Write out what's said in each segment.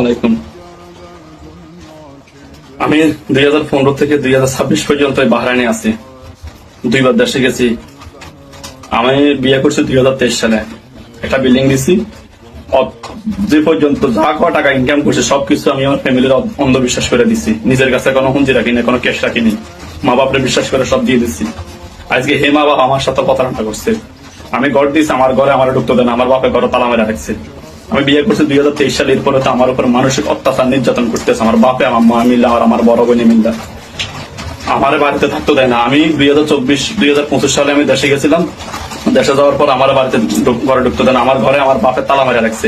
আলাইকুম। আমি 2015 থেকে 2026 পর্যন্ত বাহরাইনে আছি। 2বার দেশে গেছি। আমি বিয়ে করছি 2023 সালে। একটা বিল্ডিং দিছি। যে পর্যন্ত যা ক টাকা ইনকাম করছি সবকিছু আমি আমার ফ্যামিলির অন্ধবিশ্বাস করে দিছি। নিজের কাছে কোনো হুঁজি রাখিনি, কোনো ক্যাশ রাখিনি। মা বাপরে বিশ্বাস করে সব দিয়ে দিচ্ছি। আজকে হে মা বাপ আমার সাথে প্রতারণা করছে। আমি ঘর দিয়েছি, আমার ঘরে আমার ঢুকতে দেন, আমার বাপের ঘরে তালা মেরে রাখছে। আমি বিয়ে করছি 2023 সালে। এরপরে তো আমার উপর মানসিক অত্যাচার নির্যাতন করতেছে আমার বাপে, আমার মা মিল্লা আর আমার বড় বোনে মিল্লা। আমার বাড়িতে থাকতে দেয় না। আমি 2025 সালে আমি দেশে গেছিলাম। দেশে যাওয়ার পর আমার বাড়িতে ঘরে ঢুকতে দেন, আমার ঘরে আমার বাপের তালা মেরে রাখছে।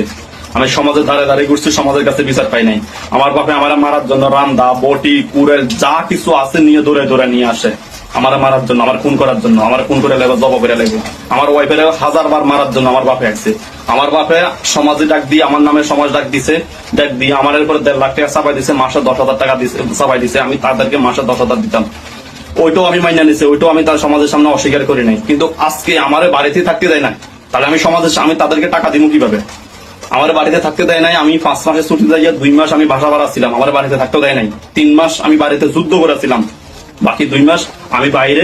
আমি সমাজের ধারে ধারে ঘুরছি, সমাজের কাছে বিচার পাই নাই। আমার বাপে আমার মারার জন্য রান্দা বটি কুড়েল যা কিছু আছে নিয়ে দৌড়ে দৌড়ে নিয়ে আসে আমার মারার জন্য, আমার খুন করার জন্য। আমার খুন করে লাগবে, জব করে লাগবে। আমার ওয়াইফের 1000 বার মারার জন্য আমার বাপে আসছে। আমার বাপে সমাজে ডাক দিয়ে আমার নামে সমাজ ডাক দিছে, ডাক দিয়ে আমার উপরে 1.5 লাখ টাকা চাপাই দিছে, মাসে 10,000 টাকা চাপাই দিছে। আমি তাদেরকে মাসে 10,000 দিতাম। ওইটাও আমি মাইনা নিছি, ওইটাও আমি তার সমাজের সামনে অস্বীকার করি নাই। কিন্তু আজকে আমার বাড়িতে থাকতে দেয় না, তাহলে আমি তাদেরকে টাকা দিব কিভাবে? আমার বাড়িতে থাকতে দেয় নাই। আমি 5 মাসের ছুটি যাইয়া 2 মাস আমি বাসা ভাড়া ছিলাম, আমার বাড়িতে থাকতে দেয় নাই। 3 মাস আমি বাড়িতে যুদ্ধ করেছিলাম, বাকি 2 মাস আমি বাইরে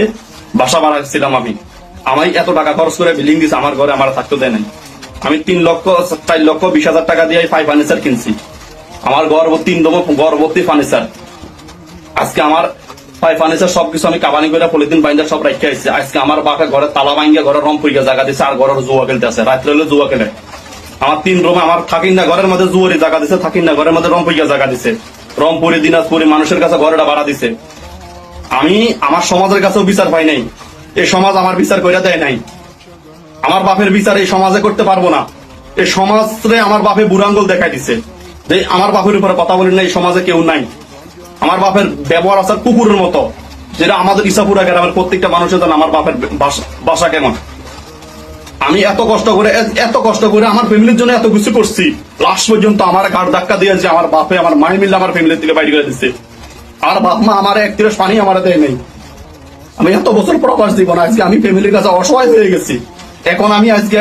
বাসা ভাড়া ছিলাম। আমি এত টাকা খরচ করে বিল্ডিং দিছি, আমার ঘরে আমার থাকতে দেয় নাই। আমি 3,00,000-4,20,000 টাকা দিয়ে 5 ফার্নিচার কিনছি। আমার গর্ভবতী ফার্নিচার। আজকে আমার 5 ফার্নিচার সবকিছু আমি কাবানি করে পলিথিন বাইন্দা সব রাখতে আইছি। আজকে আমার বাপে ঘরে তালা ভাঙ্গিয়া ঘরে রং পুইয়া জায়গা দিছে, আর ঘরের জুয়া খেলতে আছে। রাত্রে হলে জুয়া খেলে। আমার 3 রুমে আমার থাকিন না ঘরের মধ্যে জুয়ারি জায়গা দিছে, থাকিন না ঘরের মধ্যে রংপুরিয়া জায়গা দিছে। রংপুরি দিনাজপুরি মানুষের কাছে ঘরেটা ভাড়া দিছে। আমি আমার সমাজের কাছেও বিচার পাই নাই। এই সমাজ আমার বিচার কইরা দেয় নাই। আমার বাপের বিচার এই সমাজে করতে পারবো না। এই সমাজে আমার বাপে বুড়াঙ্গল দেখাই দিছে যে আমার বাপের উপরে কথা বলি না, এই সমাজে কেউ নাই। আমার বাপের ব্যবহার আছে কুকুরের মতো, যেটা আমাদের ইসাপুরা গ্রামের প্রত্যেকটা মানুষের জানে আমার বাপের বাসা কেমন। আমি এত কষ্ট করে আমার ফ্যামিলির জন্য এত কিছু করছি, লাস্ট পর্যন্ত আমার ঘাট ধাক্কা দিয়েছে আমার বাপে, আমার মাই মিলে আমার ফ্যামিলির থেকে বাইরে করে দিচ্ছে। আর বাপ মা আমার 1 তিরস পানি আমার দেয় নেই। আমি এত বছর প্রবাস দিব না, আজকে আমি ফ্যামিলির কাছে অসহায় হয়ে গেছি। এখন আমি আজকে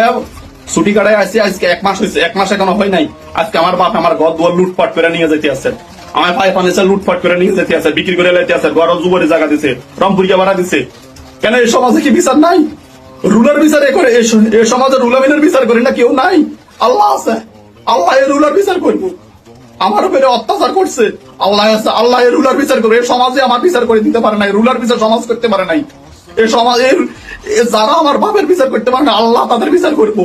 ছুটি কাটায় আসছি, আজকে 1 মাস হয়েছে, 1 মাস এখনো হয় নাই। আজকে আমার বাপ আমার ঘর দুয়ার লুটপাট করে নিয়ে যেতে আছে, আমার ভাই ফার্নিচার লুটপাট করে নিয়ে যেতে আছে, বিক্রি করে লেতে আছে, ঘর জুবরে জায়গা দিছে, রংপুরিয়া ভাড়া দিছে। কেন এই সমাজে কি বিচার নাই? রুলার বিচার করে এই সমাজে রুলামিনের বিচার করি না কেউ নাই? আল্লাহ আছে, আল্লাহ এর রুলার বিচার করবো। আমার উপরে অত্যাচার করছে, আল্লাহ আছে, আল্লাহ এর রুলার বিচার করবে। এই সমাজে আমার বিচার করে দিতে পারে নাই, রুলার বিচার সমাজ করতে পারে নাই। এই সমাজের যারা আমার বাপের বিচার করতে পারে না, আল্লাহ তাদের বিচার করবো।